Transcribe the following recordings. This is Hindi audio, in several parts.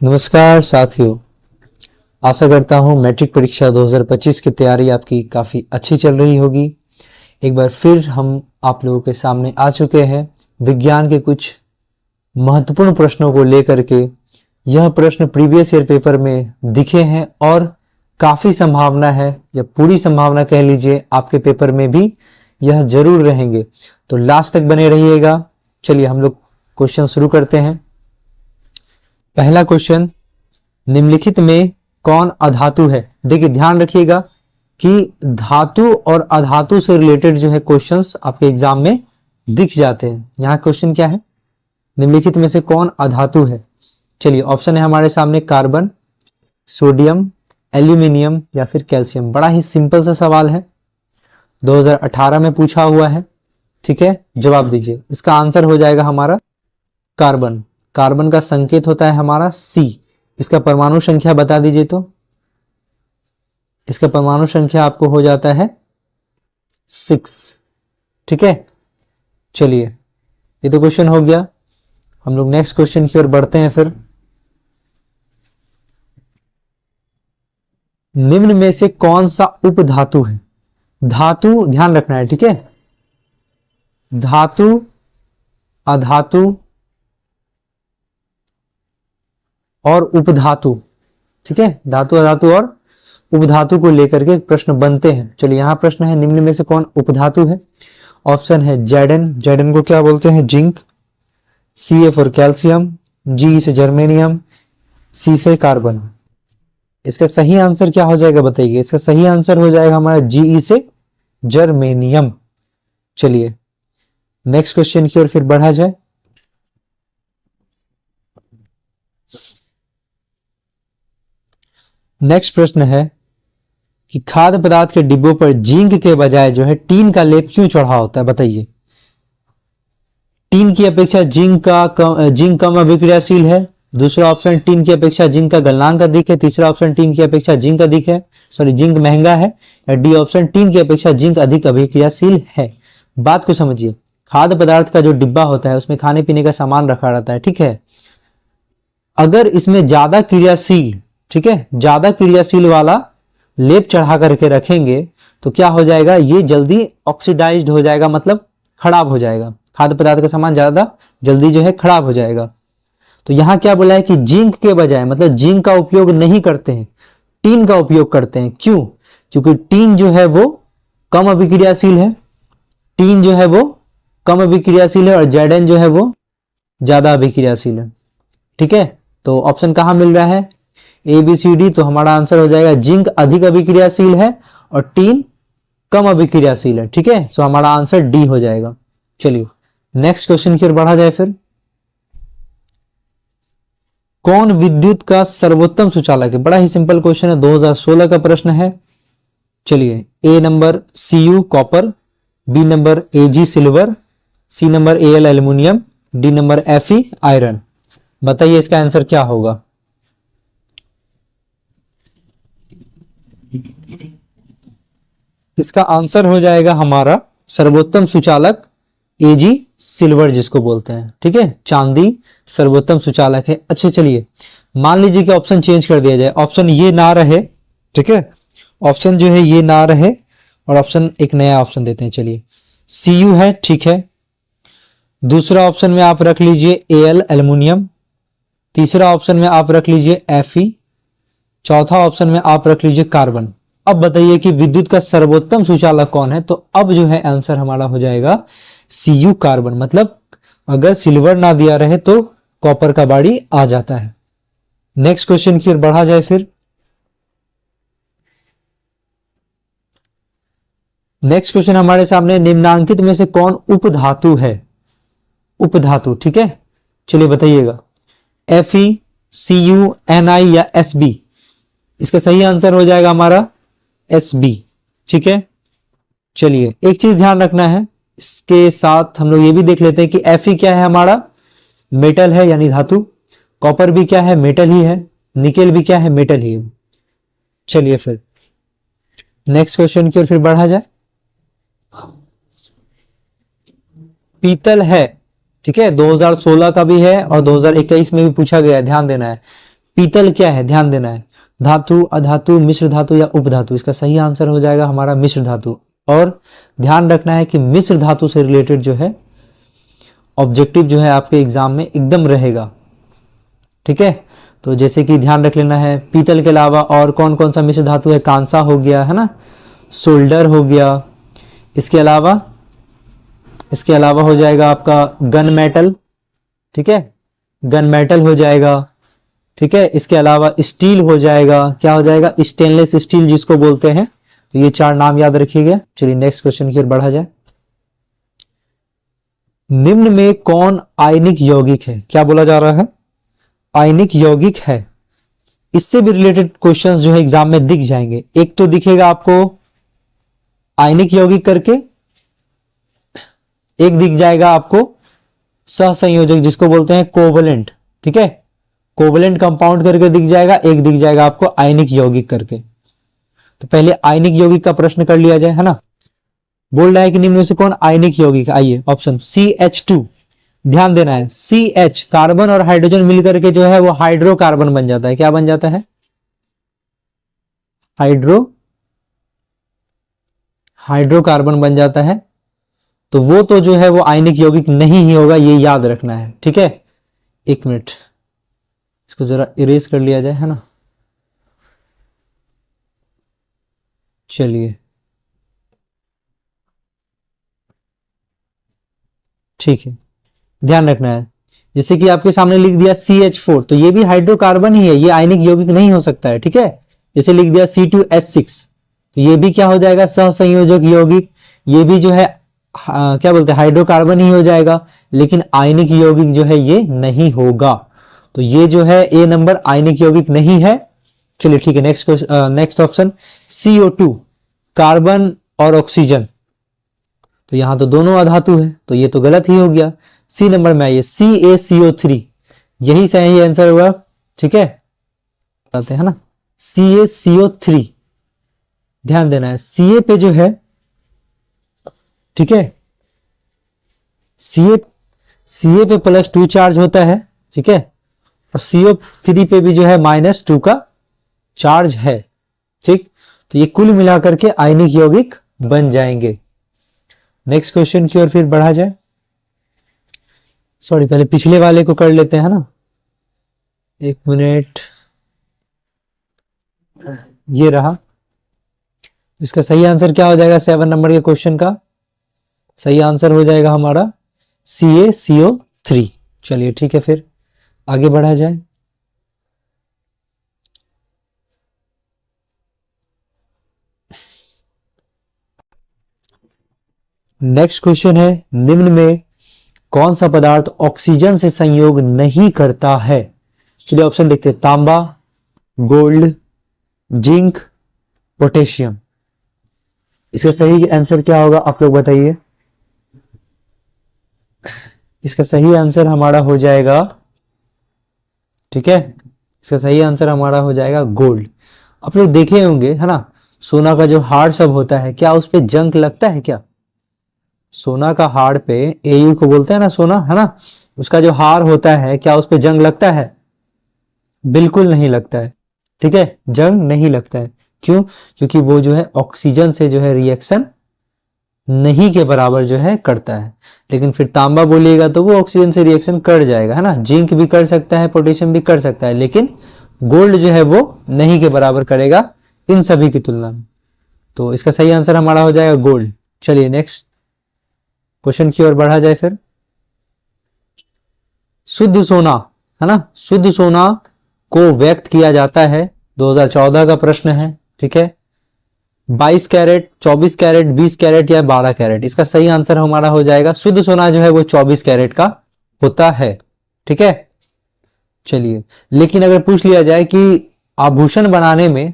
नमस्कार साथियों, आशा करता हूँ मैट्रिक परीक्षा 2025 की तैयारी आपकी काफ़ी अच्छी चल रही होगी। एक बार फिर हम आप लोगों के सामने आ चुके हैं विज्ञान के कुछ महत्वपूर्ण प्रश्नों को लेकर के। यह प्रश्न प्रीवियस ईयर पेपर में दिखे हैं और काफ़ी संभावना है या पूरी संभावना कह लीजिए आपके पेपर में भी यह जरूर रहेंगे, तो लास्ट तक बने रहिएगा। चलिए हम लोग क्वेश्चन शुरू करते हैं। पहला क्वेश्चन, निम्नलिखित में कौन अधातु है? देखिए ध्यान रखिएगा कि धातु और अधातु से रिलेटेड जो है क्वेश्चंस आपके एग्जाम में दिख जाते हैं। यहाँ क्वेश्चन क्या है, निम्नलिखित में से कौन अधातु है? चलिए ऑप्शन है हमारे सामने कार्बन, सोडियम, एल्यूमिनियम या फिर कैल्शियम। बड़ा ही सिंपल सा सवाल है, 2018 में पूछा हुआ है। ठीक है, जवाब दीजिए। इसका आंसर हो जाएगा हमारा कार्बन। कार्बन का संकेत होता है हमारा C। इसका परमाणु संख्या बता दीजिए। तो इसका परमाणु संख्या आपको हो जाता है 6। ठीक है, चलिए ये तो क्वेश्चन हो गया। हम लोग नेक्स्ट क्वेश्चन की ओर बढ़ते हैं। फिर निम्न में से कौन सा उपधातु है? धातु ध्यान रखना है, ठीक है। धातु, अधातु और उपधातु, ठीक है। धातु, अधातु और उपधातु को लेकर के प्रश्न बनते हैं। चलिए यहाँ प्रश्न है, निम्न में से कौन उपधातु है? ऑप्शन है जैडन। जैडन को क्या बोलते हैं? Zinc. Ca for calcium, Ge से जर्मेनियम, C से कार्बन। इसका सही आंसर क्या हो जाएगा बताइए? इसका सही आंसर हो जाएगा हमारा Ge से जर्मेनियम। चलिए नेक्स्ट क्वेश्चन की ओर फिर बढ़ा जाए। नेक्स्ट प्रश्न है कि खाद्य पदार्थ के डिब्बों पर जिंक के बजाय जो है टीन का लेप क्यों चढ़ा होता है? बताइए। टीन की अपेक्षा जिंक कम अभिक्रियाशील है। दूसरा ऑप्शन, टीन की अपेक्षा जिंक का गलनांक अधिक है। तीसरा ऑप्शन, टीन की अपेक्षा जिंक अधिक है, जिंक महंगा है। या डी ऑप्शन, टीन की अपेक्षा जिंक अधिक अभिक्रियाशील है। बात को समझिए, खाद्य पदार्थ का जो डिब्बा होता है उसमें खाने पीने का सामान रखा रहता है, ठीक है। अगर इसमें ज्यादा क्रियाशील, ठीक है, ज्यादा क्रियाशील वाला लेप चढ़ा करके रखेंगे तो क्या हो जाएगा? ये जल्दी ऑक्सीडाइज्ड हो जाएगा, मतलब खराब हो जाएगा। खाद्य पदार्थ का सामान ज्यादा जल्दी जो है खराब हो जाएगा। तो यहां क्या बोला है कि जिंक के बजाय, मतलब जिंक का उपयोग नहीं करते हैं, टीन का उपयोग करते हैं। क्यों? क्योंकि टीन जो है वो कम अभिक्रियाशील है। टीन जो है वो कम अभिक्रियाशील है और जैडन जो है वो ज्यादा अभिक्रियाशील है। ठीक है, तो ऑप्शन कहां मिल रहा है? A B C D. तो हमारा आंसर हो जाएगा जिंक अधिक अभिक्रियाशील है और टीन कम अभिक्रियाशील है। ठीक है, सो हमारा आंसर डी हो जाएगा। चलिए नेक्स्ट क्वेश्चन की ओर बढ़ा जाए। फिर कौन विद्युत का सर्वोत्तम सुचालक है? बड़ा ही सिंपल क्वेश्चन है, 2016 का प्रश्न है। चलिए, A number Cu copper, B number Ag silver, C number Al aluminium, D number Fe iron. बताइए इसका आंसर क्या होगा? इसका आंसर हो जाएगा हमारा सर्वोत्तम सुचालक Ag सिल्वर, जिसको बोलते हैं, ठीक है। चांदी सर्वोत्तम सुचालक है। अच्छा चलिए, मान लीजिए कि ऑप्शन चेंज कर दिया जाए, ऑप्शन ये ना रहे, ठीक है, ऑप्शन जो है ये ना रहे और ऑप्शन एक नया ऑप्शन देते हैं। चलिए, Cu है, ठीक है। दूसरा ऑप्शन में आप रख लीजिए Al एल्यूमिनियम। तीसरा ऑप्शन में आप रख लीजिए Fe। चौथा ऑप्शन में आप रख लीजिए कार्बन। अब बताइए कि विद्युत का सर्वोत्तम सुचालक कौन है? तो अब जो है आंसर हमारा हो जाएगा Cu कार्बन। मतलब अगर सिल्वर ना दिया रहे तो कॉपर का बाड़ी आ जाता है। नेक्स्ट क्वेश्चन की ओर बढ़ा जाए। फिर नेक्स्ट क्वेश्चन हमारे सामने, निम्नांकित में से कौन उपधातु है? उपधातु, ठीक है। चलिए बताइएगा, Fe, Cu, Ni या Sb। इसका सही आंसर हो जाएगा हमारा Sb, ठीक है। चलिए एक चीज ध्यान रखना है, इसके साथ हम लोग ये भी देख लेते हैं कि Fe क्या है? हमारा मेटल है, यानी धातु। कॉपर भी क्या है? मेटल ही है। निकेल भी क्या है? मेटल ही है। चलिए फिर नेक्स्ट क्वेश्चन की ओर फिर बढ़ा जाए। पीतल है, ठीक है, 2016 का भी है और 2021 में भी पूछा गया है, ध्यान देना है। पीतल क्या है, ध्यान देना है, धातु, अधातु, मिश्र धातु या उपधातु। इसका सही आंसर हो जाएगा हमारा मिश्र धातु। और ध्यान रखना है कि मिश्र धातु से रिलेटेड जो है ऑब्जेक्टिव जो है आपके एग्जाम में एकदम रहेगा, ठीक है। तो जैसे कि ध्यान रख लेना है, पीतल के अलावा और कौन कौन सा मिश्र धातु है, कांसा हो गया है ना, सोल्डर हो गया, इसके अलावा हो जाएगा आपका गन मेटल, ठीक है, गन मेटल हो जाएगा, ठीक है। इसके अलावा स्टील हो जाएगा, क्या हो जाएगा, स्टेनलेस स्टील जिसको बोलते हैं। तो ये 4 नाम याद रखिएगा। चलिए नेक्स्ट क्वेश्चन की ओर बढ़ा जाए। निम्न में कौन आयनिक यौगिक है, क्या बोला जा रहा है, आयनिक यौगिक है। इससे भी रिलेटेड क्वेश्चंस जो है एग्जाम में दिख जाएंगे। एक तो दिखेगा आपको आयनिक यौगिक करके, एक दिख जाएगा आपको सहसंयोजक जिसको बोलते हैं कोवलेंट, ठीक है, कोवलेंट कंपाउंड करके दिख जाएगा, एक दिख जाएगा आपको आयनिक यौगिक करके। तो पहले आयनिक यौगिक का प्रश्न कर लिया जाए, है ना। बोल रहा है कि निम्न में से कौन आयनिक यौगिक, आइए ऑप्शन CH2, ध्यान देना है, CH कार्बन और हाइड्रोजन मिलकर के जो है वो हाइड्रोकार्बन बन जाता है। क्या बन जाता है, हाइड्रोकार्बन बन जाता है। तो वो तो जो है वो आयनिक यौगिक नहीं ही होगा, ये याद रखना है, ठीक है। एक मिनट, इसको जरा इरेज कर लिया जाए, है ना। चलिए ठीक है, ध्यान रखना है। जैसे कि आपके सामने लिख दिया CH4, तो ये भी हाइड्रोकार्बन ही है, ये आयनिक यौगिक नहीं हो सकता है, ठीक है। जैसे लिख दिया C2H6, तो ये भी क्या हो जाएगा, सहसंयोजक यौगिक। ये भी जो है क्या बोलते हैं, हाइड्रोकार्बन ही हो जाएगा, लेकिन आयनिक यौगिक जो है ये नहीं होगा। तो ये जो है A नंबर आयनिक यौगिक नहीं है। चलिए ठीक है, नेक्स्ट ऑप्शन CO2 कार्बन और ऑक्सीजन, तो यहां तो दोनों अधातु है, तो ये तो गलत ही हो गया। सी नंबर में आइए, CaCO3, यही सही आंसर हुआ, ठीक है, बताते हैं ना, CaCO3। ध्यान देना है, Ca पे जो है, ठीक है, Ca पे +2 चार्ज होता है, ठीक है, और CO3 पे भी जो है -2 का चार्ज है, ठीक। तो ये कुल मिलाकर के आयनिक यौगिक बन जाएंगे। नेक्स्ट क्वेश्चन की ओर फिर बढ़ा जाए। सॉरी, पहले पिछले वाले को कर लेते हैं ना, एक मिनट, ये रहा। इसका सही आंसर क्या हो जाएगा, 7 नंबर के क्वेश्चन का सही आंसर हो जाएगा हमारा CaCO3। चलिए ठीक है, फिर आगे बढ़ा जाए। नेक्स्ट क्वेश्चन है, निम्न में कौन सा पदार्थ ऑक्सीजन से संयोग नहीं करता है। चलिए ऑप्शन देखते हैं, तांबा, गोल्ड, जिंक, पोटेशियम। इसका सही आंसर क्या होगा, आप लोग बताइए। इसका सही आंसर हमारा हो जाएगा, ठीक है, इसका सही आंसर हमारा हो जाएगा गोल्ड। आप लोग देखे होंगे, है ना, सोना का जो हार्ड सब होता है, क्या उस पे जंग लगता है क्या। सोना का हार्ड पे, AU को बोलते हैं ना सोना, है ना, उसका जो हार होता है, क्या उस पे जंग लगता है, बिल्कुल नहीं लगता है, ठीक है, जंग नहीं लगता है। क्यों, क्योंकि वो जो है ऑक्सीजन से जो है रिएक्शन नहीं के बराबर जो है करता है। लेकिन फिर तांबा बोलिएगा तो वो ऑक्सीजन से रिएक्शन कर जाएगा, है ना, जिंक भी कर सकता है, पोटेशियम भी कर सकता है, लेकिन गोल्ड जो है वो नहीं के बराबर करेगा इन सभी की तुलना में। तो इसका सही आंसर हमारा हो जाएगा गोल्ड। चलिए नेक्स्ट क्वेश्चन की ओर बढ़ा जाए फिर। शुद्ध सोना, है ना, शुद्ध सोना को व्यक्त किया जाता है, 2014 का प्रश्न है, ठीक है, 22 कैरेट, 24 कैरेट, 20 कैरेट या 12 कैरेट। इसका सही आंसर हमारा हो जाएगा, शुद्ध सोना जो है वो 24 कैरेट का होता है, ठीक है। चलिए, लेकिन अगर पूछ लिया जाए कि आभूषण बनाने में,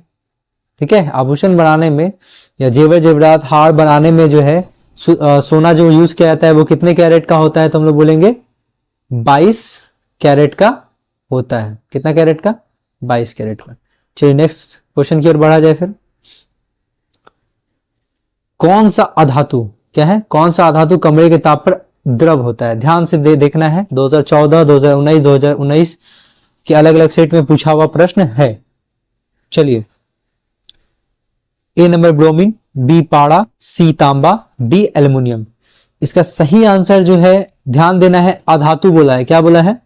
ठीक है, आभूषण बनाने में या जेवर जेवरात हार बनाने में जो है सोना जो यूज किया जाता है वो कितने कैरेट का होता है, तो हम लोग बोलेंगे 22 कैरेट का होता है। कितना कैरेट का, 22 कैरेट का। चलिए नेक्स्ट क्वेश्चन की ओर बढ़ा जाए फिर। कौन सा अधातु, क्या है, कौन सा अधातु कमरे के ताप पर द्रव होता है। ध्यान से देखना है, 2014, 2019, 2019 कि अलग अलग सेट में पूछा हुआ प्रश्न है। चलिए, ए नंबर ब्रोमीन, बी पाड़ा, सी तांबा, डी एल्युमिनियम। इसका सही आंसर जो है, ध्यान देना है, अधातु बोला है। क्या बोला है?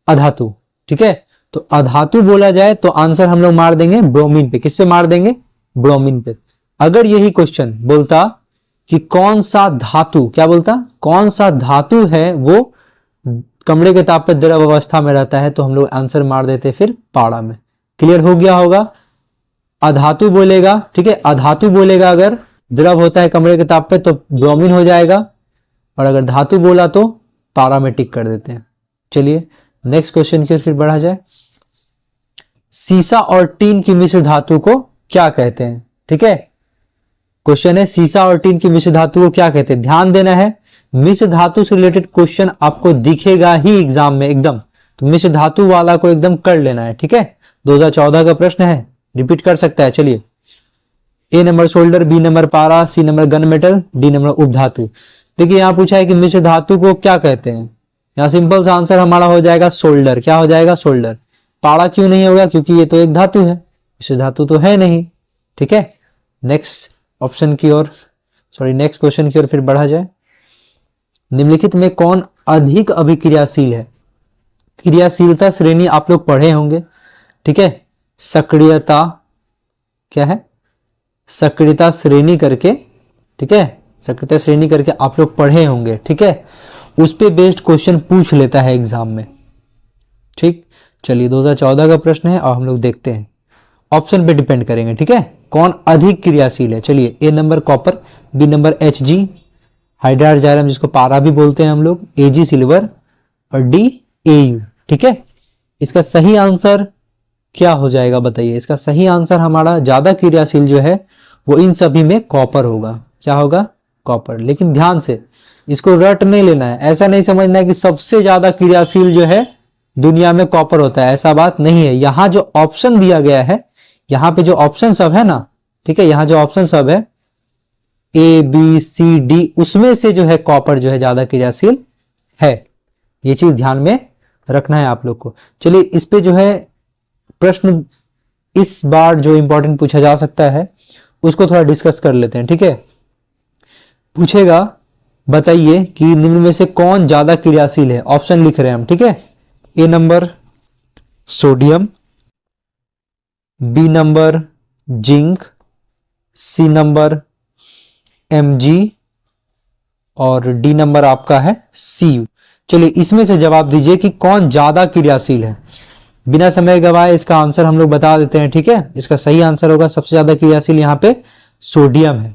अधातु। ठीक है, तो अधातु बोला जाए तो आंसर हम लोग मार देंगे ब्रोमीन पे। किस पे मार देंगे? ब्रोमीन पे। अगर यही क्वेश्चन बोलता कि कौन सा धातु, क्या बोलता, कौन सा धातु है वो कमरे के ताप पर द्रव अवस्था में रहता है, तो हम लोग आंसर मार देते फिर पाड़ा में। क्लियर हो गया होगा? अधातु बोलेगा, ठीक है, अधातु बोलेगा अगर द्रव होता है कमरे के ताप पे तो ब्रोमीन हो जाएगा, और अगर धातु बोला तो पारा में टिक कर देते हैं। चलिए नेक्स्ट क्वेश्चन की ओर फिर बढ़ा जाए। सीसा और टीन की मिश्र धातु को क्या कहते हैं? ठीक है, क्वेश्चन है सीसा और टीन की मिश्र धातु को क्या कहते हैं। ध्यान देना है, मिश्र धातु से रिलेटेड क्वेश्चन आपको दिखेगा ही एग्जाम में एकदम, तो मिश्र धातु वाला को एकदम कर लेना है। ठीक है, 2014 का प्रश्न है, रिपीट कर सकता है। चलिए, A number solder, B number पारा, C number gun metal, D number उपधातु। देखिए यहां पूछा है कि मिश्र धातु को क्या कहते हैं। यहां सिंपल सा आंसर हमारा हो जाएगा सोल्डर। क्या हो जाएगा? सोल्डर। पाड़ा क्यों नहीं होगा? क्योंकि ये तो एक धातु है, मिश्र धातु तो है नहीं। ठीक है, नेक्स्ट ऑप्शन की ओर, सॉरी नेक्स्ट क्वेश्चन की ओर फिर बढ़ा जाए। निम्नलिखित में कौन अधिक अभिक्रियाशील है? क्रियाशीलता श्रेणी आप लोग पढ़े होंगे। ठीक है, सक्रियता, क्या है? सक्रियता श्रेणी करके, ठीक है, सक्रियता श्रेणी करके आप लोग पढ़े होंगे। ठीक है, उस पे बेस्ड क्वेश्चन पूछ लेता है एग्जाम में। ठीक, चलिए 2014 का प्रश्न है और हम लोग देखते हैं, ऑप्शन पे डिपेंड करेंगे। ठीक है, कौन अधिक क्रियाशील है। चलिए, A number copper, B number Hg hydrargyrum जिसको पारा भी बोलते हैं हम लोग, Ag सिल्वर, और डी Au। ठीक है, इसका सही आंसर क्या हो जाएगा बताइए? इसका सही आंसर हमारा ज्यादा क्रियाशील जो है वो इन सभी में कॉपर होगा। क्या होगा? कॉपर। लेकिन ध्यान से इसको रट नहीं लेना है, ऐसा नहीं समझना है कि सबसे ज्यादा क्रियाशील जो है दुनिया में कॉपर होता है, ऐसा बात नहीं है। यहां जो ऑप्शन दिया गया है, यहाँ पे जो ऑप्शन सब है ना, ठीक है, यहाँ जो ऑप्शन सब है ए बी सी डी, उसमें से जो है कॉपर जो है ज्यादा क्रियाशील है। ये चीज ध्यान में रखना है आप लोग को। चलिए, इस पे जो है प्रश्न इस बार जो इंपॉर्टेंट पूछा जा सकता है उसको थोड़ा डिस्कस कर लेते हैं। ठीक है, पूछेगा बताइए कि निम्न में से कौन ज्यादा क्रियाशील है। ऑप्शन लिख रहे हैं हम। ठीक है, A number sodium, B number zinc, C number Mg, और डी नंबर आपका है Cu। चलिए, इसमें से जवाब दीजिए कि कौन ज्यादा क्रियाशील है। बिना समय गवाए इसका आंसर हम लोग बता देते हैं। ठीक है, इसका सही आंसर होगा, सबसे ज्यादा क्रियाशील यहां पे सोडियम है।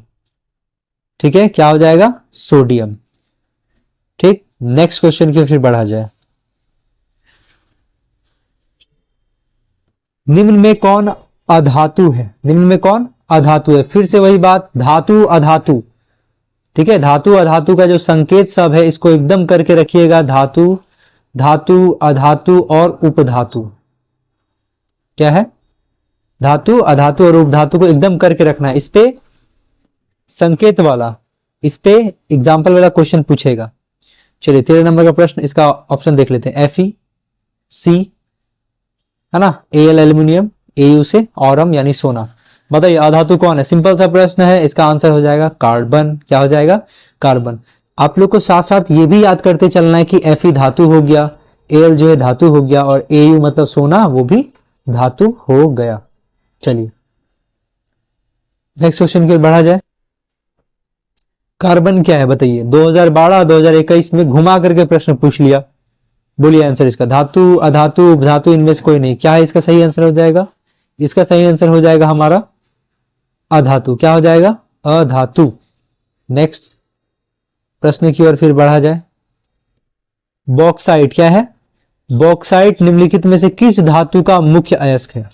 ठीक है, क्या हो जाएगा? सोडियम। ठीक, नेक्स्ट क्वेश्चन की फिर बढ़ा जाए। निम्न में कौन अधातु है? निम्न में कौन अधातु है? फिर से वही बात, धातु अधातु। ठीक है, धातु अधातु का जो संकेत सब है इसको एकदम करके रखिएगा। धातु, धातु, अधातु और उपधातु। क्या है? धातु, अधातु और उपधातु को एकदम करके रखना है। इस पे संकेत वाला, इस पे एग्जाम्पल वाला क्वेश्चन पूछेगा। चलिए 13 नंबर का प्रश्न, इसका ऑप्शन देख लेते हैं। FeC है ना, Al एल्यूमिनियम, Au से औरम यानी सोना। बताइए अधातु कौन है? सिंपल सा प्रश्न है, इसका आंसर हो जाएगा कार्बन। क्या हो जाएगा? कार्बन। आप लोग को साथ साथ ये भी याद करते चलना है कि Fe धातु हो गया, Al जो है धातु हो गया, और Au मतलब सोना, वो भी धातु हो गया। चलिए नेक्स्ट क्वेश्चन की ओर बढ़ा जाए। कार्बन क्या है बताइए? 2012-2021 में घुमा करके प्रश्न पूछ लिया। बोलिए आंसर इसका। धातु, अधातु, उपधातु, इनमें से कोई नहीं। क्या है इसका सही आंसर हो जाएगा? इसका सही आंसर हो जाएगा हमारा अधातु। क्या हो जाएगा? अधातु। नेक्स्ट प्रश्न की ओर फिर बढ़ा जाए। बॉक्साइट क्या है? बॉक्साइट निम्नलिखित में से किस धातु का मुख्य अयस्क है?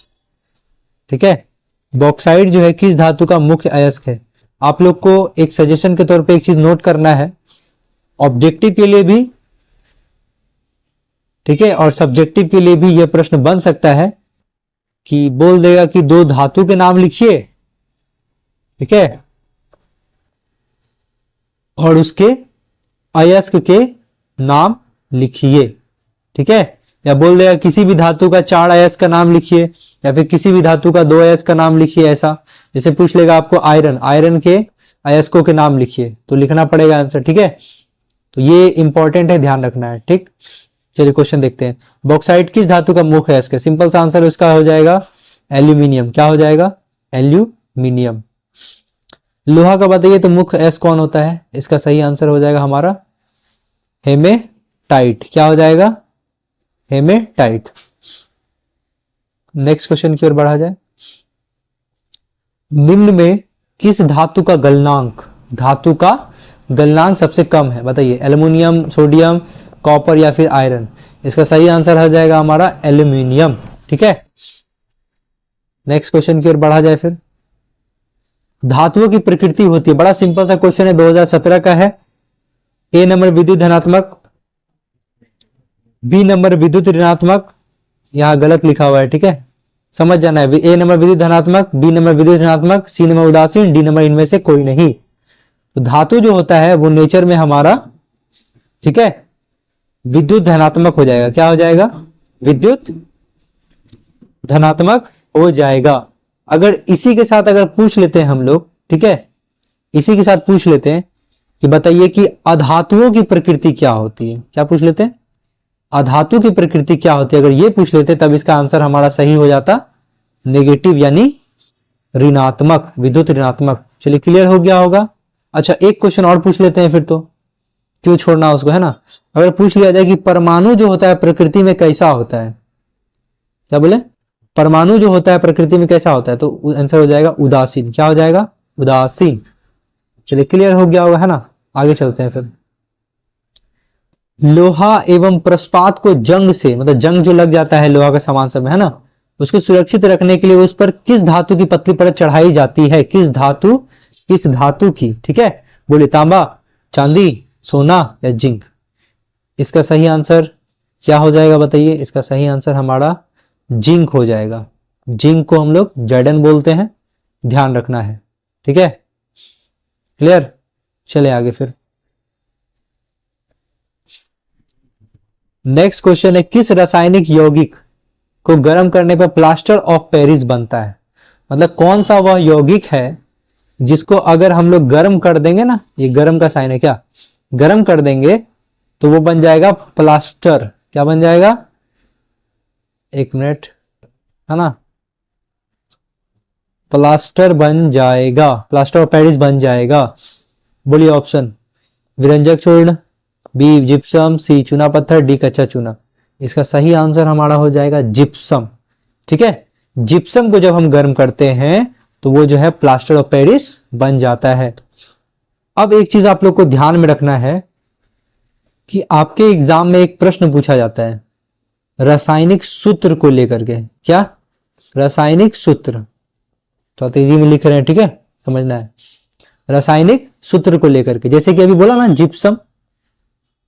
ठीक है, बॉक्साइट जो है किस धातु का मुख्य अयस्क है? आप लोग को एक सजेशन के तौर पे एक चीज नोट करना है, ऑब्जेक्टिव के लिए भी, ठीक है, और सब्जेक्टिव के लिए भी यह प्रश्न बन सकता है कि बोल देगा कि दो धातु के नाम लिखिए, ठीक है, और उसके अयस्क के नाम लिखिए। ठीक है, या बोल देगा किसी भी धातु का 4 अयस्क का नाम लिखिए, या फिर किसी भी धातु का 2 अयस्क का नाम लिखिए। ऐसा जैसे पूछ लेगा आपको आयरन, आयरन के अयस्कों के नाम लिखिए, तो लिखना पड़ेगा आंसर। ठीक है, तो ये इंपॉर्टेंट है, ध्यान रखना है। ठीक, चलिए क्वेश्चन देखते हैं। बॉक्साइट किस धातु का मुख्य अयस्क है? सिंपल सा आंसर उसका हो जाएगा एल्यूमिनियम। क्या हो जाएगा? एल्यूमिनियम। लोहा का बताइए तो मुख्य अयस्क कौन होता है? इसका सही आंसर हो जाएगा हमारा हेमेटाइट। क्या हो जाएगा? हेमेटाइट। नेक्स्ट क्वेश्चन की ओर बढ़ा जाए। निम्न में किस धातु का गलनांक, धातु का गलनांक सबसे कम है? बताइए, एल्युमिनियम, सोडियम, कॉपर या फिर आयरन? इसका सही आंसर हो जाएगा हमारा एल्यूमिनियम। ठीक है, नेक्स्ट क्वेश्चन की ओर बढ़ा जाए फिर। धातुओं की प्रकृति होती है, बड़ा सिंपल सा क्वेश्चन है, 2017 का है। ए नंबर विद्युत धनात्मक, बी नंबर विद्युत ऋणात्मक, यहां गलत लिखा हुआ है। ठीक है, समझ जाना है। ए नंबर विद्युत धनात्मक, बी नंबर विद्युत ऋणात्मक, सी नंबर उदासीन, डी नंबर इनमें से कोई नहीं। तो धातु जो होता है वो नेचर में हमारा, ठीक है, विद्युत धनात्मक हो जाएगा। क्या हो जाएगा? विद्युत धनात्मक हो जाएगा। अगर इसी के साथ अगर पूछ लेते हैं हम लोग, ठीक है, इसी के साथ पूछ लेते हैं कि बताइए कि अधातुओं की प्रकृति क्या होती है? क्या पूछ लेते हैं? अधातु की प्रकृति क्या होती है? अगर ये पूछ लेते तब इसका आंसर हमारा सही हो जाता नेगेटिव, यानी ऋणात्मक, विद्युत ऋणात्मक। चलिए, क्लियर हो गया होगा। अच्छा, एक क्वेश्चन और पूछ लेते हैं फिर, तो क्यों छोड़ना उसको, है ना। अगर पूछ लिया जाए कि परमाणु जो होता है प्रकृति में कैसा होता है? क्या बोले? परमाणु जो होता है प्रकृति में कैसा होता है? तो आंसर हो जाएगा उदासीन। क्या हो जाएगा? उदासीन। चलिए, क्लियर हो गया होगा, है ना। आगे चलते हैं फिर। लोहा एवं प्रस्पात को जंग से, मतलब जंग जो लग जाता है लोहा का सामान सब में, है ना, उसको सुरक्षित रखने के लिए उस पर किस धातु की पतली परत चढ़ाई जाती है? किस धातु, किस धातु की? ठीक है, बोले तांबा, चांदी, सोना या जिंक? इसका सही आंसर क्या हो जाएगा बताइए? इसका सही आंसर हमारा जिंक हो जाएगा। जिंक को हम लोग जर्डन बोलते हैं, ध्यान रखना है। ठीक है, क्लियर। चले आगे फिर। नेक्स्ट क्वेश्चन है, किस रासायनिक यौगिक को गर्म करने पर प्लास्टर ऑफ पेरिस बनता है? मतलब कौन सा वह यौगिक है जिसको अगर हम लोग गर्म कर देंगे ना, ये गर्म का साइन है, क्या गर्म कर देंगे तो वो बन जाएगा प्लास्टर। क्या बन जाएगा? एक मिनट, है ना, प्लास्टर बन जाएगा, प्लास्टर ऑफ पेरिस बन जाएगा। बोलिए ऑप्शन। विरंजक चूर्ण, बी जिप्सम, सी चूना पत्थर, डी कच्चा चूना? इसका सही आंसर हमारा हो जाएगा जिप्सम। ठीक है, जिप्सम को जब हम गर्म करते हैं तो वो जो है प्लास्टर ऑफ पेरिस बन जाता है। अब एक चीज आप लोग को ध्यान में रखना है कि आपके एग्जाम में एक प्रश्न पूछा जाता है रासायनिक सूत्र को लेकर के। क्या? रासायनिक सूत्र। तो तेजी में लिख रहे हैं, ठीक है, समझना है। रासायनिक सूत्र को लेकर के, जैसे कि अभी बोला ना जिप्सम,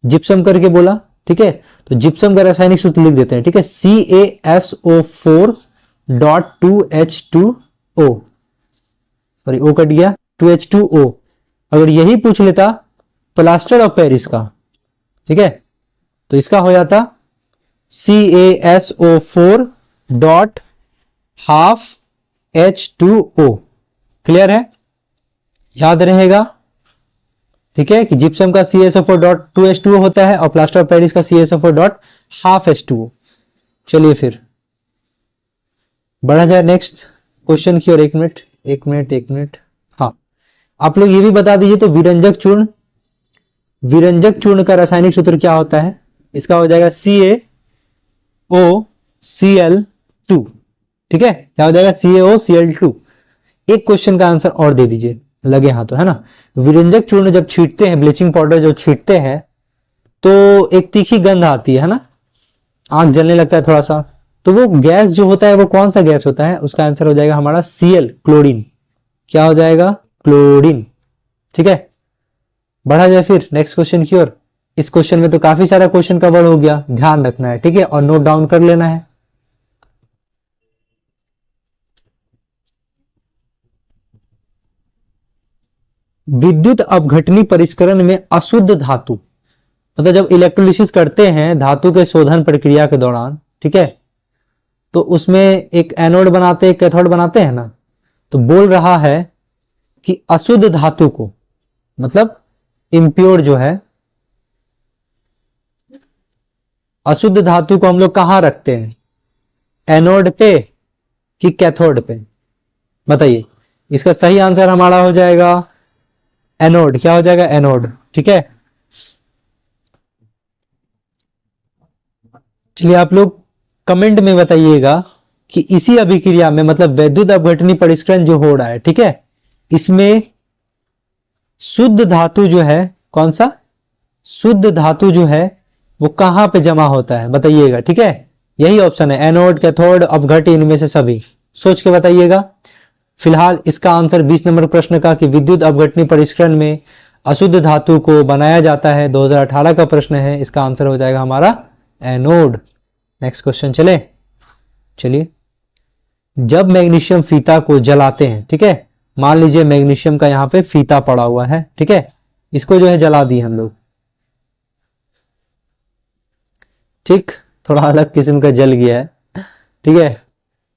जिप्सम करके बोला, ठीक है, तो जिप्सम का रासायनिक सूत्र लिख देते हैं। ठीक है, CaSO4.2H2O, सॉरी ओ कट गया, 2H2O। अगर यही पूछ लेता प्लास्टर ऑफ पेरिस का, ठीक है, तो इसका हो जाता CaSO4.12H2O। क्लियर है, याद रहेगा। ठीक है, कि जिप्सम का CaSO4.2H2O होता है और प्लास्टर ऑफ पेरिस का CaSO4.12H2O। चलिए फिर बढ़ा जाए नेक्स्ट क्वेश्चन की ओर। एक मिनट एक मिनट एक मिनट, हाँ, आप लोग ये भी बता दीजिए तो विरंजक चूर्ण, विरंजक चूर्ण का रासायनिक सूत्र क्या होता है? इसका हो जाएगा CaOCl2। ठीक है, क्या हो जाएगा? CaOCl2। एक क्वेश्चन का आंसर और दे दीजिए, लगे हाथों, है ना। विरंजक चूर्ण जब छींटते हैं, ब्लीचिंग पाउडर जो छींटते हैं तो एक तीखी गंध आती है ना, आंख जलने लगता है थोड़ा सा, तो वो गैस जो होता है वो कौन सा गैस होता है? उसका आंसर हो जाएगा हमारा Cl, क्लोरीन। क्या हो जाएगा? क्लोरीन। ठीक है, बढ़ा जाए फिर नेक्स्ट क्वेश्चन की ओर। इस क्वेश्चन में तो काफी सारा क्वेश्चन कवर हो गया, ध्यान रखना है, ठीक है, और नोट डाउन कर लेना है। विद्युत अपघटनी परिष्करण में अशुद्ध धातु, मतलब जब इलेक्ट्रोलिसिस करते हैं धातु के शोधन प्रक्रिया के दौरान, ठीक है, तो उसमें एक एनोड बनाते, एक कैथोड बनाते हैं ना, तो बोल रहा है कि अशुद्ध धातु को, मतलब इम्प्योर जो है, अशुद्ध धातु को हम लोग कहां रखते हैं, एनोड पे कि कैथोड पे? बताइए। इसका सही आंसर हमारा हो जाएगा एनोड। क्या हो जाएगा? एनोड। ठीक है, चलिए आप लोग कमेंट में बताइएगा कि इसी अभिक्रिया में, मतलब वैद्युत अपघटनी परिष्करण जो हो रहा है, ठीक है, इसमें शुद्ध धातु जो है, कौन सा शुद्ध धातु जो है वो कहां पे जमा होता है? बताइएगा। ठीक है, यही ऑप्शन है, एनोड, कैथोड, अपघट्य, इनमें से सभी। सोच के बताइएगा। फिलहाल इसका आंसर 20 नंबर प्रश्न का कि विद्युत अपघटनी परिष्करण में अशुद्ध धातु को बनाया जाता है, 2018 का प्रश्न है, इसका आंसर हो जाएगा हमारा एनोड। नेक्स्ट क्वेश्चन चलिए, जब मैग्नीशियम फीता को जलाते हैं, ठीक है, मान लीजिए मैग्नीशियम का यहां पे फीता पड़ा हुआ है, ठीक है, इसको जो है जला दिए हम लोग, ठीक, थोड़ा अलग किस्म का जल गया है, ठीक है,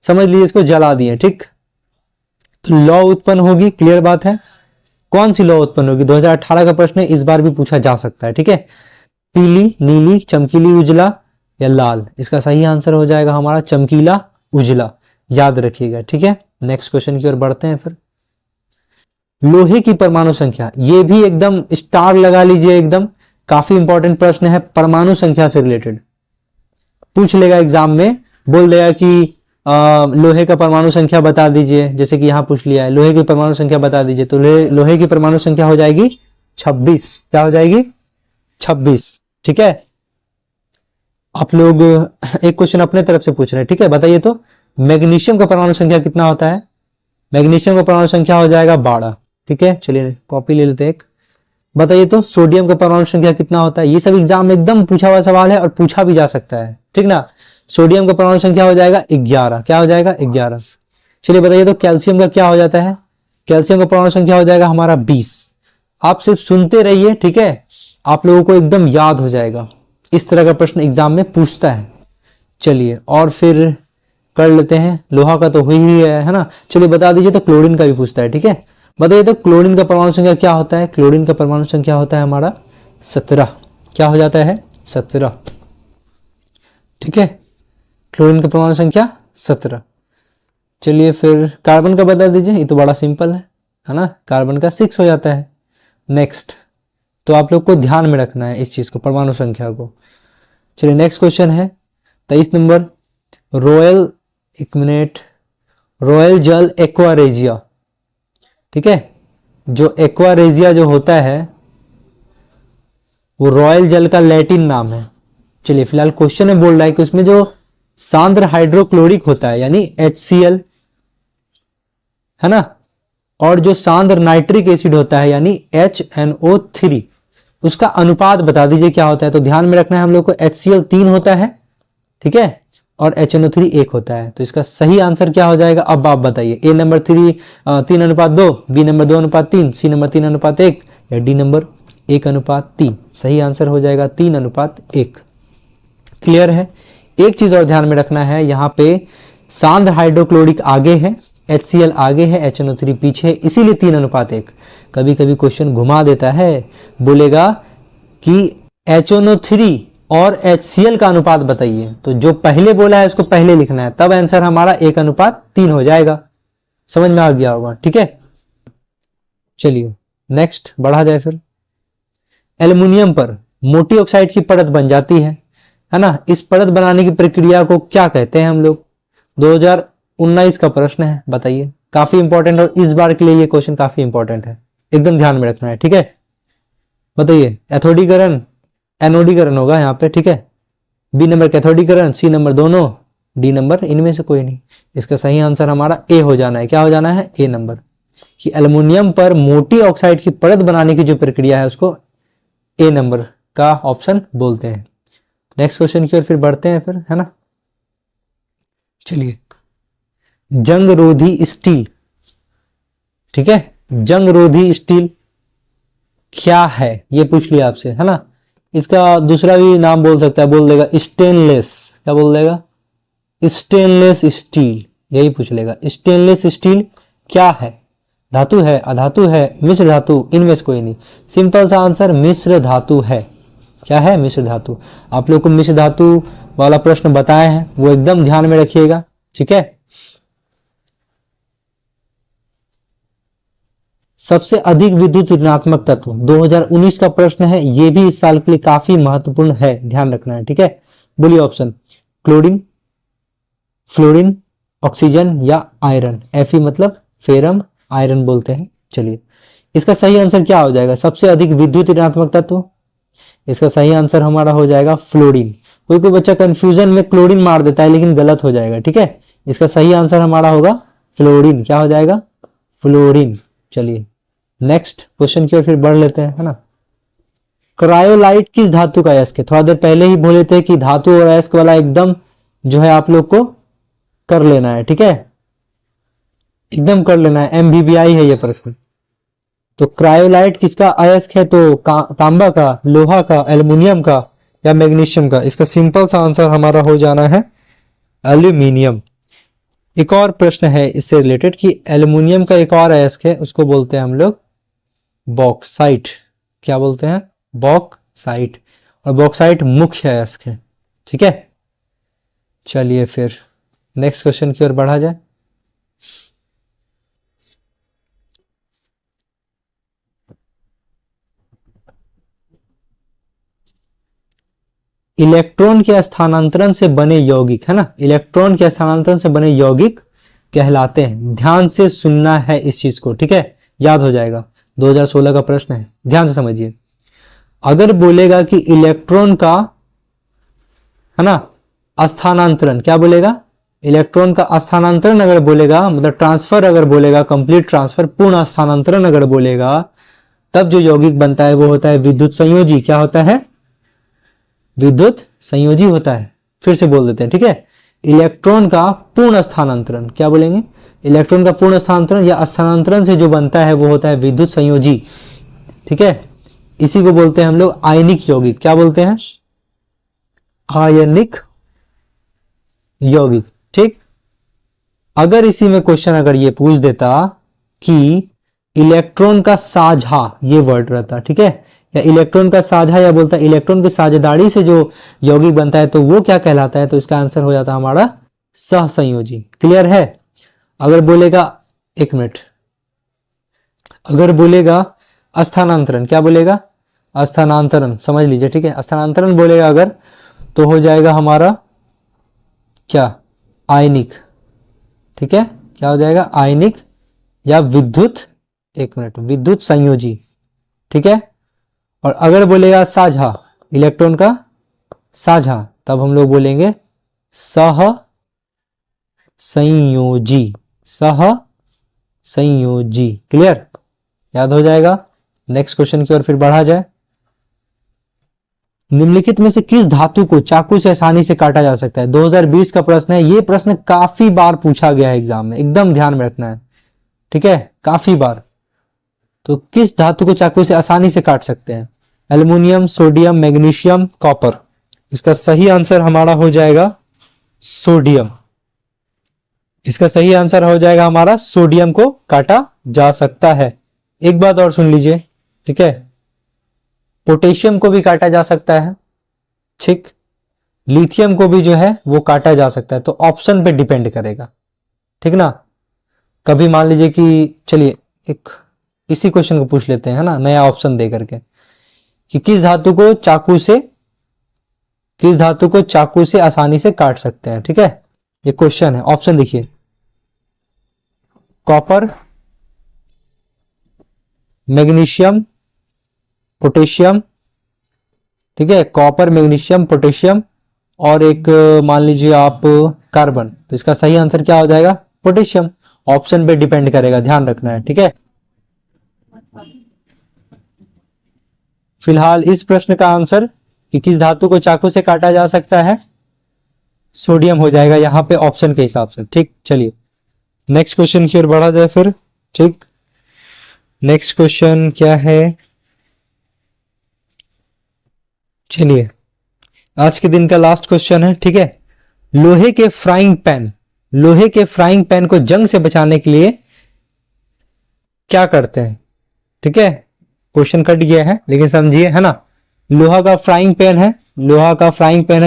समझ लीजिए इसको जला दिए, ठीक, तो लौ उत्पन्न होगी, क्लियर बात है। कौन सी लौ उत्पन्न होगी? 2018 का प्रश्न है, इस बार भी पूछा जा सकता है, ठीक है, पीली, नीली, चमकीली, उजला या लाल? इसका सही आंसर हो जाएगा हमारा चमकीला उजला, याद रखिएगा। ठीक है, नेक्स्ट क्वेश्चन की ओर बढ़ते हैं। फिर लोहे की परमाणु संख्या, ये भी एकदम स्टार लगा लीजिए, एकदम काफी इंपॉर्टेंट प्रश्न है, परमाणु संख्या से रिलेटेड पूछ लेगा एग्जाम में, बोल देगा कि लोहे का परमाणु संख्या बता दीजिए, जैसे कि यहां पूछ लिया है लोहे की परमाणु संख्या बता दीजिए, तो लोहे की परमाणु संख्या हो जाएगी 26। क्या हो जाएगी? 26। ठीक है, आप लोग एक क्वेश्चन अपने तरफ से पूछ रहे हैं, ठीक है, बताइए तो मैग्नीशियम का परमाणु संख्या कितना होता है? मैग्नीशियम का परमाणु संख्या हो जाएगा 12। ठीक है, चलिए कॉपी ले लेते हैं एक। बताइए तो सोडियम का परमाणु संख्या कितना होता है? ये सब एग्जाम में एकदम पूछा हुआ सवाल है और पूछा भी जा सकता है, ठीक ना। सोडियम का परमाणु संख्या हो जाएगा 11। क्या हो जाएगा? 11। चलिए बताइए तो कैल्शियम का क्या हो जाता है? कैल्शियम का परमाणु संख्या हो जाएगा हमारा 20। आप सिर्फ सुनते रहिए, ठीक है, आप लोगों को एकदम याद हो जाएगा, इस तरह का प्रश्न एग्जाम में पूछता है। चलिए और फिर कर लेते हैं, लोहा का तो ही है ना। चलिए बता दीजिए तो क्लोरीन का भी पूछता है, ठीक है, बताइए तो क्लोरीन का परमाणु संख्या क्या होता है? क्लोरीन का परमाणु संख्या होता है हमारा 17। क्या हो जाता है? 17। ठीक है, क्लोरीन का परमाणु संख्या 17। चलिए फिर कार्बन का बता दीजिए, ये तो बड़ा सिंपल है ना, कार्बन का 6 हो जाता है। नेक्स्ट, तो आप लोग को ध्यान में रखना है इस चीज को, परमाणु संख्या को। चलिए नेक्स्ट क्वेश्चन है 23 नंबर, रॉयल, एक मिनट, रॉयल जल एक्वारेजिया, ठीक है, जो एक्वारेजिया जो होता है वो रॉयल जल का लैटिन नाम है। चलिए फिलहाल क्वेश्चन में बोल रहा है कि उसमें जो सांद्र हाइड्रोक्लोरिक होता है यानी HCl है ना, और जो सांद्र नाइट्रिक एसिड होता है यानी HNO3, उसका अनुपात बता दीजिए क्या होता है। तो ध्यान में रखना है हम लोग को, HCl 3 होता है, ठीक है, और HNO3 1 होता है। तो इसका सही आंसर क्या हो जाएगा? अब आप बताइए, A number 3:2, B number 2:3, C number 3:1 या D नंबर 1:3। सही आंसर हो जाएगा 3:1। क्लियर है। एक चीज और ध्यान में रखना है, यहाँ पे सांद्र हाइड्रोक्लोरिक आगे है, HCl आगे है, HNO3 पीछे है, इसीलिए 3:1। कभी कभी क्वेश्चन घुमा देता है, बोलेगा कि HNO3 और HCl का अनुपात बताइए, तो जो पहले बोला है उसको पहले लिखना है, तब आंसर हमारा 1:3 हो जाएगा। समझ में आ गया होगा, ठीक है। चलिए नेक्स्ट बढ़ा जाए फिर। एल्युमिनियम पर मोटी ऑक्साइड की परत बन जाती है ना, इस परत बनाने की प्रक्रिया को क्या कहते हैं हम लोग? 2019 का प्रश्न है, बताइए। काफी इंपॉर्टेंट, और इस बार के लिए ये क्वेश्चन काफी इंपॉर्टेंट है, एकदम ध्यान में रखना है, ठीक है। बताइए, एथोडीकरण, एनोडीकरण होगा यहाँ पे, ठीक है। B नंबर कैथोडीकरण, C नंबर दोनों, D नंबर इनमें से कोई नहीं। इसका सही आंसर हमारा A हो जाना है। क्या हो जाना है? A नंबर, कि एल्युमिनियम पर मोटी ऑक्साइड की परत बनाने की जो प्रक्रिया है उसको A नंबर का ऑप्शन बोलते हैं। नेक्स्ट क्वेश्चन की ओर फिर बढ़ते हैं फिर, है ना। चलिए, जंग रोधी स्टील, ठीक है, जंग रोधी स्टील क्या है ये पूछ लिया आपसे, है ना। इसका दूसरा भी नाम बोल सकता है, बोल देगा स्टेनलेस। क्या बोल देगा? स्टेनलेस स्टील, यही पूछ लेगा। स्टेनलेस स्टील क्या है? धातु है, अधातु है, मिश्र धातु? इनमें से कोई नहीं। सिंपल सा आंसर मिश्र धातु है। क्या है? मिश्र धातु। आप लोग को मिश्र धातु वाला प्रश्न बताए हैं, वो एकदम ध्यान में रखिएगा, ठीक है। सबसे अधिक विद्युत ऋणात्मक तत्व 2019 का प्रश्न है, ये भी इस साल के लिए काफी महत्वपूर्ण है, ध्यान रखना है, ठीक है। बोलिए ऑप्शन। क्लोरीन, फ्लोरीन, ऑक्सीजन या आयरन। Fe मतलब फेरम, आयरन बोलते हैं। चलिए इसका सही आंसर क्या हो जाएगा? सबसे अधिक विद्युत ऋणात्मक तत्व, इसका सही आंसर हमारा हो जाएगा फ्लोरीन। कोई कोई बच्चा कंफ्यूजन में क्लोरीन मार देता है, लेकिन गलत हो जाएगा, ठीक है। इसका सही आंसर हमारा होगा फ्लोरीन। क्या हो जाएगा? फ्लोरीन। चलिए नेक्स्ट क्वेश्चन की ओर फिर बढ़ लेते हैं, है ना। क्रायोलाइट किस धातु का अयस्क है? थोड़ा देर पहले ही बोले थे कि धातु और अयस्क वाला एकदम जो है आप लोग को कर लेना है, ठीक है, एकदम कर लेना है, MBBI है ये प्रश्न। तो क्रायोलाइट किसका अयस्क है? तो तांबा का, लोहा का, एल्युमिनियम का या मैग्नीशियम का? इसका सिंपल सा आंसर हमारा हो जाना है एल्यूमिनियम। एक और प्रश्न है इससे रिलेटेड कि एल्युमिनियम का एक और अयस्क है, उसको बोलते हैं हम लोग बॉक्साइट। क्या बोलते हैं? बॉक्साइट। और बॉक्साइट मुख्य अयस्क है, ठीक है। चलिए फिर नेक्स्ट क्वेश्चन की ओर बढ़ा जाए। इलेक्ट्रॉन के स्थानांतरण से बने यौगिक, है ना, इलेक्ट्रॉन के स्थानांतरण से बने यौगिक कहलाते हैं। ध्यान से सुनना है इस चीज को, ठीक है, याद हो जाएगा। 2016 का प्रश्न है, ध्यान से समझिए। अगर बोलेगा कि इलेक्ट्रॉन का, है ना, स्थानांतरण, क्या बोलेगा? इलेक्ट्रॉन का स्थानांतरण अगर बोलेगा, मतलब ट्रांसफर अगर बोलेगा, कंप्लीट ट्रांसफर, पूर्ण स्थानांतरण अगर बोलेगा, तब जो यौगिक बनता है वो होता है विद्युत संयोजी। क्या होता है? विद्युत संयोजी होता है। फिर से बोल देते हैं, ठीक है। इलेक्ट्रॉन का पूर्ण स्थानांतरण, क्या बोलेंगे? इलेक्ट्रॉन का पूर्ण स्थानांतरण या स्थानांतरण से जो बनता है वो होता है विद्युत संयोजी, ठीक है। इसी को बोलते हैं हम लोग आयनिक यौगिक। क्या बोलते हैं? आयनिक यौगिक, ठीक। अगर इसी में क्वेश्चन अगर ये पूछ देता कि इलेक्ट्रॉन का साझा, ये वर्ड रहता, ठीक है, या इलेक्ट्रॉन का साझा, या बोलता है इलेक्ट्रॉन की साझेदारी से जो यौगिक बनता है तो वो क्या कहलाता है? तो इसका आंसर हो जाता है हमारा सहसंयोजी। क्लियर है? अगर बोलेगा, एक मिनट, अगर बोलेगा स्थानांतरण, क्या बोलेगा? स्थानांतरण, समझ लीजिए, ठीक है। स्थानांतरण बोलेगा अगर, तो हो जाएगा हमारा क्या? आयनिक, ठीक है। क्या हो जाएगा? आयनिक या विद्युत, एक मिनट, विद्युत संयोजी, ठीक है। और अगर बोलेगा साझा, इलेक्ट्रॉन का साझा, तब हम लोग बोलेंगे सह संयोजी, सह संयोजी। क्लियर? याद हो जाएगा। नेक्स्ट क्वेश्चन की ओर फिर बढ़ा जाए। निम्नलिखित में से किस धातु को चाकू से आसानी से काटा जा सकता है? 2020 का प्रश्न है, ये प्रश्न काफी बार पूछा गया है एग्जाम में, एकदम ध्यान में रखना है, ठीक है, काफी बार। तो किस धातु को चाकू से आसानी से काट सकते हैं? Aluminium, sodium, magnesium, copper. इसका सही आंसर हमारा हो जाएगा सोडियम। इसका सही आंसर हो जाएगा हमारा सोडियम को काटा जा सकता है। एक बात और सुन लीजिए, ठीक है, पोटेशियम को भी काटा जा सकता है, ठीक, लिथियम को भी जो है वो काटा जा सकता है। तो ऑप्शन पे डिपेंड करेगा, ठीक ना। कभी मान लीजिए कि, चलिए एक इसी क्वेश्चन को पूछ लेते हैं, है ना, नया ऑप्शन दे करके, कि किस धातु को चाकू से, किस धातु को चाकू से आसानी से काट सकते हैं, ठीक है। ये क्वेश्चन है, ऑप्शन देखिए, कॉपर, मैग्नीशियम, पोटेशियम, ठीक है, कॉपर, मैग्नीशियम, पोटेशियम, और एक मान लीजिए आप कार्बन। तो इसका सही आंसर क्या हो जाएगा? पोटेशियम। ऑप्शन पे डिपेंड करेगा, ध्यान रखना है, ठीक है। फिलहाल इस प्रश्न का आंसर कि किस धातु को चाकू से काटा जा सकता है, सोडियम हो जाएगा यहां पे ऑप्शन के हिसाब से, ठीक। चलिए नेक्स्ट क्वेश्चन की ओर बढ़ा जाए फिर, ठीक। नेक्स्ट क्वेश्चन क्या है? चलिए आज के दिन का लास्ट क्वेश्चन है, ठीक है। लोहे के फ्राइंग पैन को जंग से बचाने के लिए क्या करते हैं, ठीक है। क्वेश्चन कट गया है लेकिन समझिए, है ना। लोहा का फ्राइंग पैन है,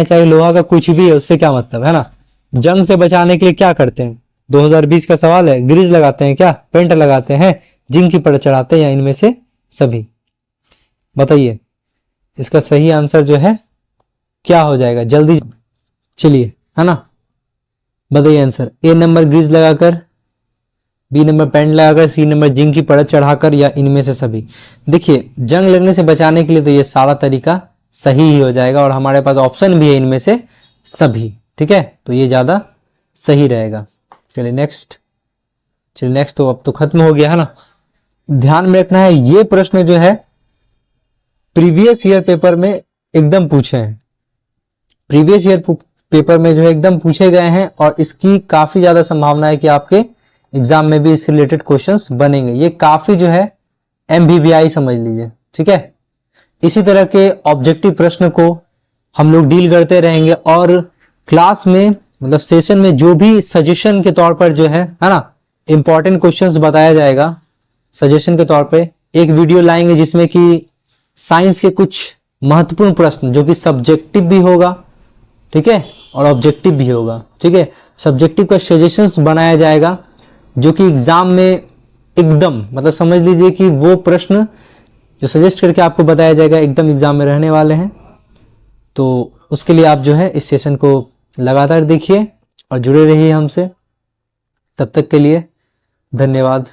चाहे लोहा का कुछ भी है, उससे क्या मतलब है ना। जंग से बचाने के लिए क्या करते हैं, 2020 का सवाल है। ग्रीज लगाते हैं क्या, पेंट लगाते हैं, जिंक की परत चढ़ाते हैं, या इनमें से सभी। बताइए इसका सही आंसर जो है क्या हो जाएगा, जल्दी चलिए, है ना। बताइए आंसर। ए नंबर ग्रीज लगाकर, बी नंबर पेंट लगाकर, सी नंबर जिंक की परत चढ़ाकर, या इनमें से सभी। देखिए जंग लगने से बचाने के लिए तो ये सारा तरीका सही ही हो जाएगा, और हमारे पास ऑप्शन भी है इनमें से सभी, ठीक है। तो ये ज्यादा सही रहेगा। चलिए नेक्स्ट तो अब तो खत्म हो गया, है ना। ध्यान में रखना है, ये प्रश्न जो है प्रीवियस ईयर पेपर में एकदम पूछे हैं, प्रीवियस ईयर पेपर में जो है एकदम पूछे गए हैं, और इसकी काफी ज्यादा संभावना है कि आपके एग्जाम में भी इससे रिलेटेड क्वेश्चंस बनेंगे। ये काफी जो है MBBI समझ लीजिए, ठीक है। इसी तरह के ऑब्जेक्टिव प्रश्न को हम लोग डील करते रहेंगे, और क्लास में मतलब सेशन में जो भी सजेशन के तौर पर जो है ना, इंपॉर्टेंट क्वेश्चंस बताया जाएगा सजेशन के तौर पे। एक वीडियो लाएंगे जिसमें कि साइंस के कुछ महत्वपूर्ण प्रश्न जो कि सब्जेक्टिव भी होगा, ठीक है, और ऑब्जेक्टिव भी होगा, ठीक है। सब्जेक्टिव का सजेशंस बनाया जाएगा जो कि एग्जाम में एकदम मतलब समझ लीजिए कि वो प्रश्न जो सजेस्ट करके आपको बताया जाएगा एकदम एग्जाम में रहने वाले हैं। तो उसके लिए आप जो है इस सेशन को लगातार देखिए और जुड़े रहिए हमसे। तब तक के लिए धन्यवाद।